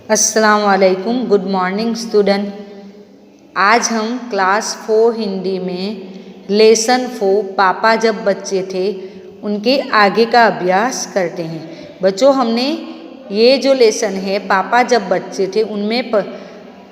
अस्सलाम वालेकुम। Good morning student. आज हम क्लास 4 हिंदी में लेसन 4 पापा जब बच्चे थे उनके आगे का अभ्यास करते हैं। बच्चों, हमने ये जो लेसन है पापा जब बच्चे थे उनमें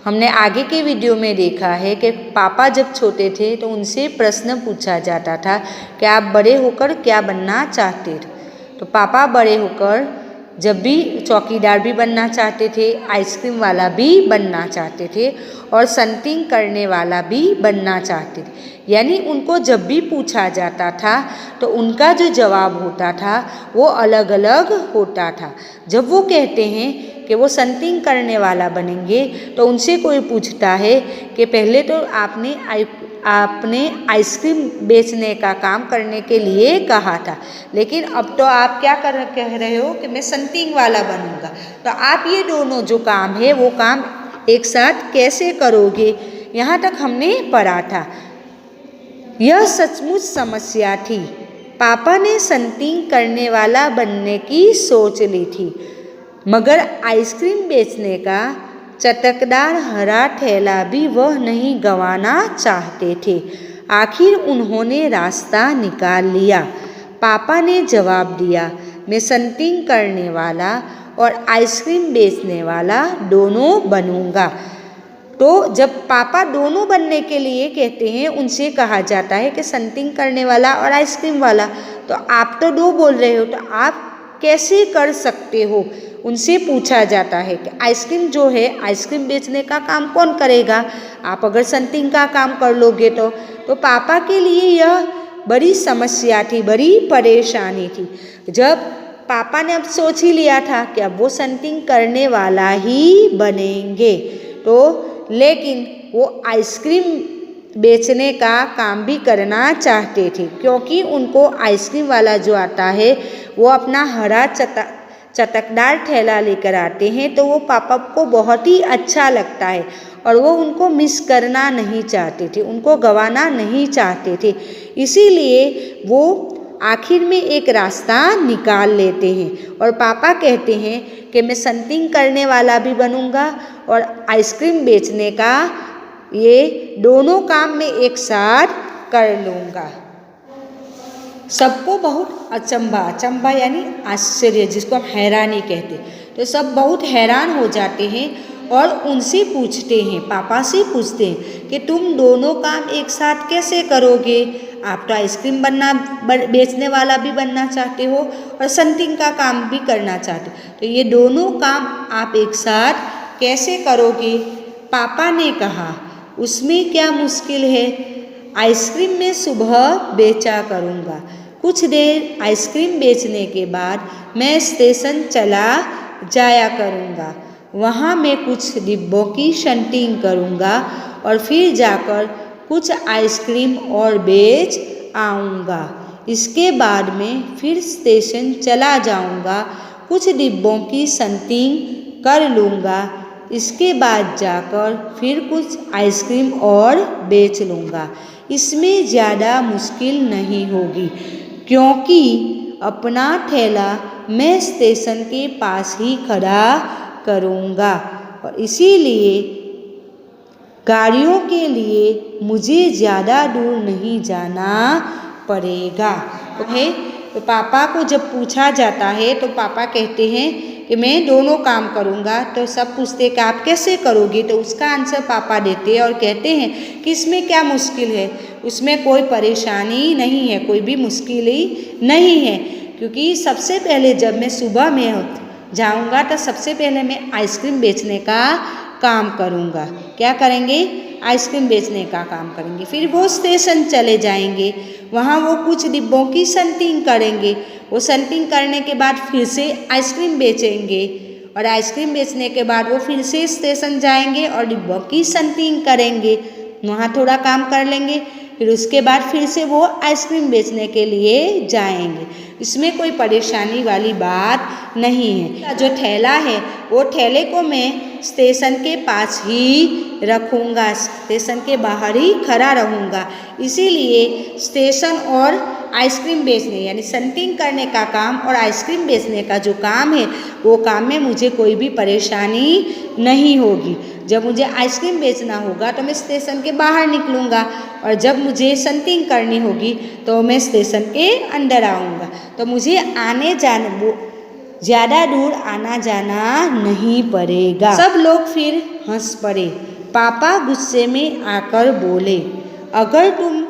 हमने आगे के वीडियो में देखा है कि पापा जब छोटे थे तो उनसे प्रश्न पूछा जाता था कि आप बड़े होकर क्या बनना चाहते थे। तो पापा बड़े होकर जब भी चौकीदार भी बनना चाहते थे, आइसक्रीम वाला भी बनना चाहते थे और संटिंग करने वाला भी बनना चाहते थे। यानी उनको जब भी पूछा जाता था तो उनका जो जवाब होता था वो अलग अलग होता था। जब वो कहते हैं कि वो संटिंग करने वाला बनेंगे तो उनसे कोई पूछता है कि पहले तो आपने आइसक्रीम बेचने का काम करने के लिए कहा था, लेकिन अब तो आप क्या कह रहे हो कि मैं संटिंग वाला बनूंगा। तो आप ये दोनों जो काम है वो काम एक साथ कैसे करोगे, यहाँ तक हमने पढ़ा था। यह सचमुच समस्या थी। पापा ने संटिंग करने वाला बनने की सोच ली थी, मगर आइसक्रीम बेचने का चटकदार हरा ठेला भी वह नहीं गंवाना चाहते थे। आखिर उन्होंने रास्ता निकाल लिया। पापा ने जवाब दिया, मैं संटिंग करने वाला और आइसक्रीम बेचने वाला दोनों बनूंगा। तो जब पापा दोनों बनने के लिए कहते हैं, उनसे कहा जाता है कि संटिंग करने वाला और आइसक्रीम वाला, तो आप तो दो बोल रहे हो, तो आप कैसे कर सकते हो। उनसे पूछा जाता है कि आइसक्रीम जो है, आइसक्रीम बेचने का काम कौन करेगा, आप अगर संटिंग का काम कर लोगे तो पापा के लिए यह बड़ी समस्या थी, बड़ी परेशानी थी। जब पापा ने अब सोच ही लिया था कि अब वो संटिंग करने वाला ही बनेंगे, तो लेकिन वो आइसक्रीम बेचने का काम भी करना चाहते थे, क्योंकि उनको आइसक्रीम वाला जो आता है वो अपना हरा चटकदार ठेला लेकर आते हैं, तो वो पापा को बहुत ही अच्छा लगता है और वो उनको मिस करना नहीं चाहते थे, उनको गंवाना नहीं चाहते थे। इसीलिए वो आखिर में एक रास्ता निकाल लेते हैं और पापा कहते हैं कि मैं संटिंग करने वाला भी बनूंगा और आइसक्रीम बेचने का ये दोनों काम मैं एक साथ कर लूँगा। सबको बहुत अचंभा यानी आश्चर्य, जिसको हम हैरानी कहते, तो सब बहुत हैरान हो जाते हैं और उनसे पूछते हैं, पापा से पूछते हैं कि तुम दोनों काम एक साथ कैसे करोगे। आप तो आइसक्रीम बेचने वाला भी बनना चाहते हो और संटिंग का काम भी करना चाहते हो, तो ये दोनों काम आप एक साथ कैसे करोगे। पापा ने कहा, उसमें क्या मुश्किल है, आइसक्रीम मैं सुबह बेचा करूँगा। कुछ देर आइसक्रीम बेचने के बाद मैं स्टेशन चला जाया करूँगा। वहाँ मैं कुछ डिब्बों की संटिंग करूँगा और फिर जाकर कुछ आइसक्रीम और बेच आऊँगा। इसके बाद मैं फिर स्टेशन चला जाऊँगा, कुछ डिब्बों की संटिंग कर लूँगा। इसके बाद जाकर फिर कुछ आइसक्रीम और बेच लूँगा। इसमें ज़्यादा मुश्किल नहीं होगी, क्योंकि अपना ठेला मैं स्टेशन के पास ही खड़ा करूँगा और इसीलिए गाड़ियों के लिए मुझे ज़्यादा दूर नहीं जाना पड़ेगा। तो पापा को जब पूछा जाता है तो पापा कहते हैं कि मैं दोनों काम करूँगा। तो सब पूछते कि आप कैसे करोगे, तो उसका आंसर पापा देते हैं और कहते हैं कि इसमें क्या मुश्किल है, उसमें कोई परेशानी नहीं है, कोई भी मुश्किल ही नहीं है, क्योंकि सबसे पहले जब मैं सुबह में जाऊँगा तो सबसे पहले मैं आइसक्रीम बेचने का काम करूँगा। क्या करेंगे, आइसक्रीम बेचने का काम करेंगे। फिर वो स्टेशन चले जाएंगे, वहाँ वो कुछ डिब्बों की संटिंग करेंगे। वो संटिंग करने के बाद फिर से आइसक्रीम बेचेंगे और आइसक्रीम बेचने के बाद वो फिर से स्टेशन जाएंगे और डिब्बों की संटिंग करेंगे, वहाँ थोड़ा काम कर लेंगे। फिर उसके बाद फिर से वो आइसक्रीम बेचने के लिए जाएंगे। इसमें कोई परेशानी वाली बात नहीं है। जो ठेला है वो ठेले को मैं स्टेशन के पास ही रखूँगा, स्टेशन के बाहर ही खड़ा रहूँगा। इसीलिए स्टेशन और आइसक्रीम बेचने यानी सेंटिंग करने का काम और आइसक्रीम बेचने का जो काम है वो काम में मुझे कोई भी परेशानी नहीं होगी। जब मुझे आइसक्रीम बेचना होगा तो मैं स्टेशन के बाहर निकलूँगा और जब मुझे सेंटिंग करनी होगी तो मैं स्टेशन के अंदर आऊँगा। तो मुझे आने जाने वो ज़्यादा दूर आना जाना नहीं पड़ेगा। सब लोग फिर हंस पड़े। पापा गुस्से में आकर बोले, अगर तुम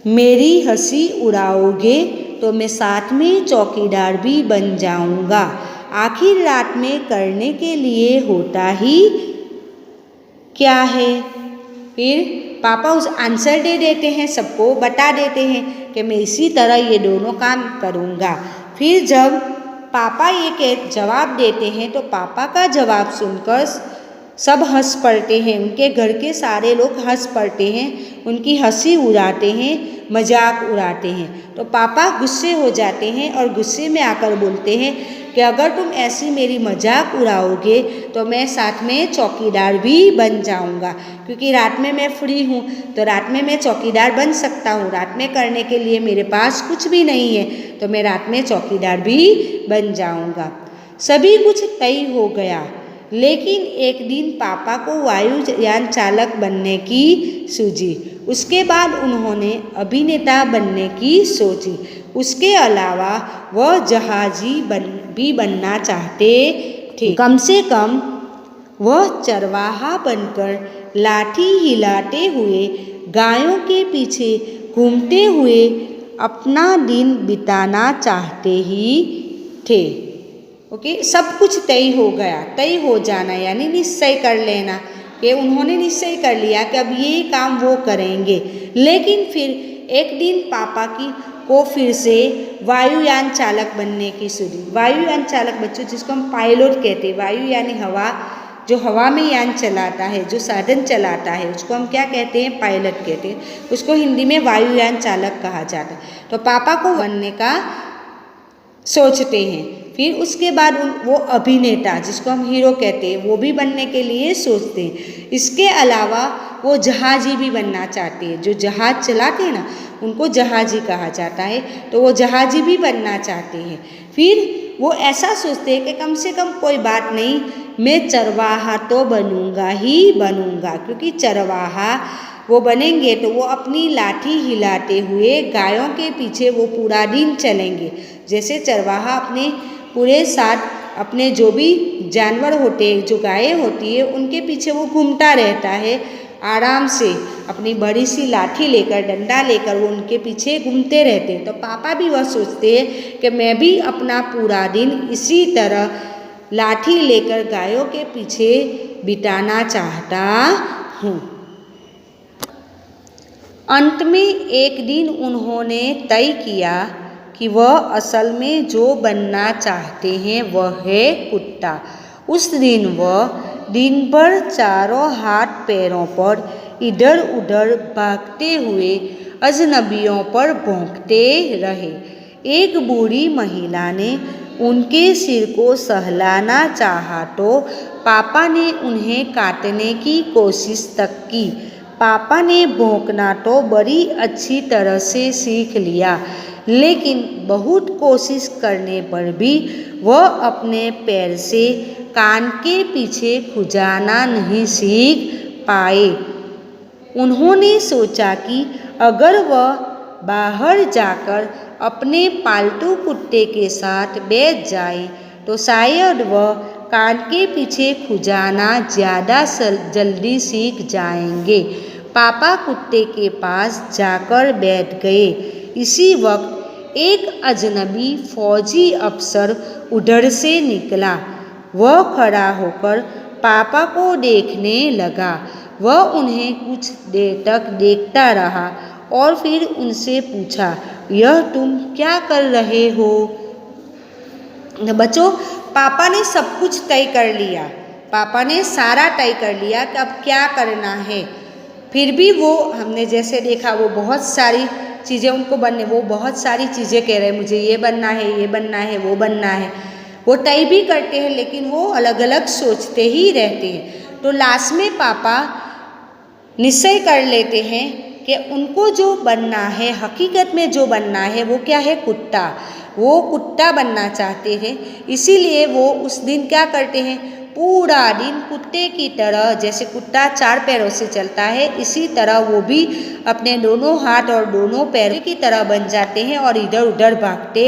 मेरी हंसी उड़ाओगे तो मैं साथ में चौकीदार भी बन जाऊंगा। आखिर रात में करने के लिए होता ही क्या है। फिर पापा उस आंसर दे देते हैं, सबको बता देते हैं कि मैं इसी तरह ये दोनों काम करूँगा। फिर जब पापा ये जवाब देते हैं तो पापा का जवाब सुनकर सब हंस पड़ते हैं। उनके घर के सारे लोग हंस पड़ते हैं, उनकी हंसी उड़ाते हैं, मजाक उड़ाते हैं। तो पापा गुस्से हो जाते हैं और गुस्से में आकर बोलते हैं कि अगर तुम ऐसी मेरी मजाक उड़ाओगे तो मैं साथ में चौकीदार भी बन जाऊंगा, क्योंकि रात में मैं फ्री हूँ तो रात में मैं चौकीदार बन सकता हूँ। रात में करने के लिए मेरे पास कुछ भी नहीं है तो मैं रात में चौकीदार भी बन जाऊंगा। सभी कुछ तय हो गया, लेकिन एक दिन पापा को वायुयान चालक बनने की सूझी। उसके बाद उन्होंने अभिनेता बनने की सोची। उसके अलावा वह जहाजी भी बनना चाहते थे। कम से कम वह चरवाहा बनकर लाठी हिलाते हुए गायों के पीछे घूमते हुए अपना दिन बिताना चाहते ही थे। ओके, सब कुछ तय हो गया। तय हो जाना यानी निश्चय कर लेना कि उन्होंने निश्चय कर लिया कि अब ये काम वो करेंगे। लेकिन फिर एक दिन पापा को फिर से वायुयान चालक बनने की सूझी। वायुयान चालक बच्चों जिसको हम पायलट कहते हैं, वायु यानी हवा, जो हवा में यान चलाता है, जो साधन चलाता है उसको हम क्या कहते हैं, पायलट कहते हैं। उसको हिंदी में वायुयान चालक कहा जाता है। तो पापा को बनने का सोचते हैं। फिर उसके बाद वो अभिनेता जिसको हम हीरो कहते हैं वो भी बनने के लिए सोचते हैं। इसके अलावा वो जहाजी भी बनना चाहते हैं। जो जहाज चलाते हैं ना उनको जहाजी कहा जाता है, तो वो जहाजी भी बनना चाहते हैं। फिर वो ऐसा सोचते हैं कि कम से कम कोई बात नहीं, मैं चरवाहा तो बनूंगा ही बनूंगा, क्योंकि चरवाहा वो बनेंगे तो वो अपनी लाठी हिलाते हुए गायों के पीछे वो पूरा दिन चलेंगे। जैसे चरवाहा अपने पूरे साथ अपने जो भी जानवर होते हैं, जो गायें होती है, उनके पीछे वो घूमता रहता है आराम से, अपनी बड़ी सी लाठी लेकर, डंडा लेकर वो उनके पीछे घूमते रहते हैं। तो पापा भी वह सोचते हैं कि मैं भी अपना पूरा दिन इसी तरह लाठी लेकर गायों के पीछे बिताना चाहता हूँ। अंत में एक दिन उन्होंने तय किया कि वह असल में जो बनना चाहते हैं वह है कुत्ता। उस दिन वह दिन भर चारों हाथ पैरों पर इधर उधर भागते हुए अजनबियों पर भौंकते रहे। एक बूढ़ी महिला ने उनके सिर को सहलाना चाहा तो पापा ने उन्हें काटने की कोशिश तक की। पापा ने भौंकना तो बड़ी अच्छी तरह से सीख लिया, लेकिन बहुत कोशिश करने पर भी वह अपने पैर से कान के पीछे खुजाना नहीं सीख पाए। उन्होंने सोचा कि अगर वह बाहर जाकर अपने पालतू कुत्ते के साथ बैठ जाए तो शायद वह कान के पीछे खुजाना ज़्यादा जल्दी सीख जाएंगे। पापा कुत्ते के पास जाकर बैठ गए। इसी वक्त एक अजनबी फौजी अफसर उधर से निकला। वह खड़ा होकर पापा को देखने लगा। वह उन्हें कुछ देर तक देखता रहा और फिर उनसे पूछा, यह तुम क्या कर रहे हो? बच्चों, पापा ने सब कुछ तय कर लिया। पापा ने सारा तय कर लिया कि अब क्या करना है। फिर भी वो, हमने जैसे देखा, वो बहुत सारी चीज़ें उनको बनने, वो बहुत सारी चीज़ें कह रहे हैं, मुझे ये बनना है, ये बनना है, वो बनना है। वो तय भी करते हैं लेकिन वो अलग अलग सोचते ही रहते हैं। तो लास्ट में पापा निश्चय कर लेते हैं कि उनको जो बनना है, हकीकत में जो बनना है वो क्या है, कुत्ता। वो कुत्ता बनना चाहते थे, इसीलिए वो उस दिन क्या करते हैं, पूरा दिन कुत्ते की तरह, जैसे कुत्ता 4 पैरों से चलता है इसी तरह वो भी अपने दोनों हाथ और दोनों पैरों की तरह बन जाते हैं और इधर उधर भागते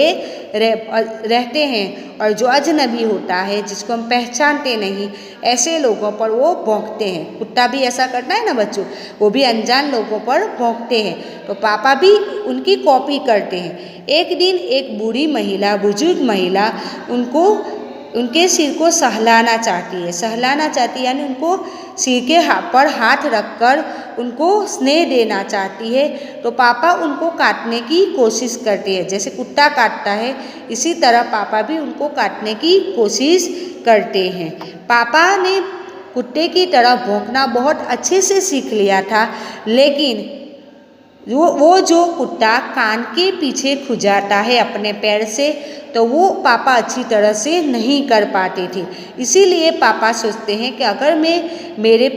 रहते हैं। और जो अजनबी होता है, जिसको हम पहचानते नहीं, ऐसे लोगों पर वो भौंकते हैं। कुत्ता भी ऐसा करता है ना बच्चों, वो भी अनजान लोगों पर भौंकते हैं। तो पापा भी उनकी कॉपी करते हैं। एक दिन एक बूढ़ी महिला, बुजुर्ग महिला उनके सिर को सहलाना चाहती है। सहलाना चाहती है यानी उनको सिर के पर हाथ रखकर उनको स्नेह देना चाहती है। तो पापा उनको काटने की कोशिश करते हैं, जैसे कुत्ता काटता है इसी तरह पापा भी उनको काटने की कोशिश करते हैं। पापा ने कुत्ते की तरह भौंकना बहुत अच्छे से सीख लिया था, लेकिन वो जो कुत्ता कान के पीछे खुजाता है अपने पैर से, तो वो पापा अच्छी तरह से नहीं कर पाते थे। इसीलिए पापा सोचते हैं कि अगर मैं मेरे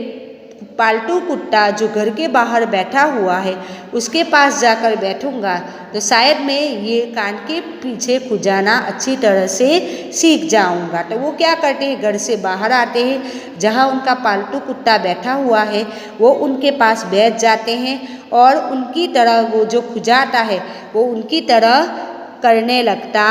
पालतू कुत्ता जो घर के बाहर बैठा हुआ है उसके पास जाकर बैठूंगा तो शायद मैं ये कान के पीछे खुजाना अच्छी तरह से सीख जाऊंगा। तो वो क्या करते हैं, घर से बाहर आते हैं, जहाँ उनका पालतू कुत्ता बैठा हुआ है वो उनके पास बैठ जाते हैं और उनकी तरह वो जो खुजाता है वो उनकी तरह करने लगता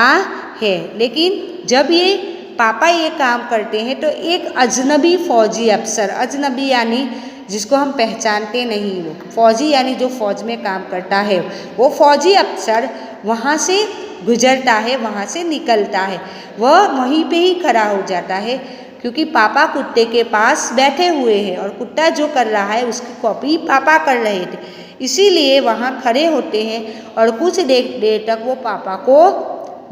है। लेकिन जब ये पापा ये काम करते हैं तो एक अजनबी फौजी अफसर, अजनबी यानी जिसको हम पहचानते नहीं, वो फौजी यानी जो फौज में काम करता है, वो फौजी अफसर वहाँ से गुजरता है, वहाँ से निकलता है। वह वहीं पे ही खड़ा हो जाता है क्योंकि पापा कुत्ते के पास बैठे हुए हैं और कुत्ता जो कर रहा है उसकी कॉपी पापा कर रहे थे। इसीलिए वहाँ खड़े होते हैं और कुछ देर तक वो पापा को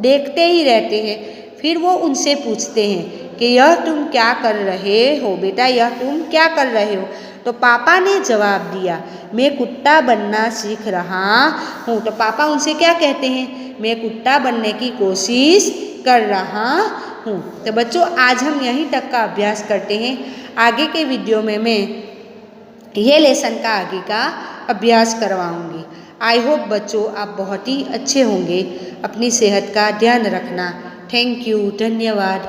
देखते ही रहते हैं। फिर वो उनसे पूछते हैं कि यह तुम क्या कर रहे हो बेटा, यह तुम क्या कर रहे हो। तो पापा ने जवाब दिया, मैं कुत्ता बनना सीख रहा हूँ। तो पापा उनसे क्या कहते हैं, मैं कुत्ता बनने की कोशिश कर रहा हूँ। तो बच्चों आज हम यहीं तक का अभ्यास करते हैं। आगे के वीडियो में मैं ये लेसन का आगे का अभ्यास करवाऊँगी। आई होप बच्चों आप बहुत ही अच्छे होंगे। अपनी सेहत का ध्यान रखना। थैंक यू, धन्यवाद।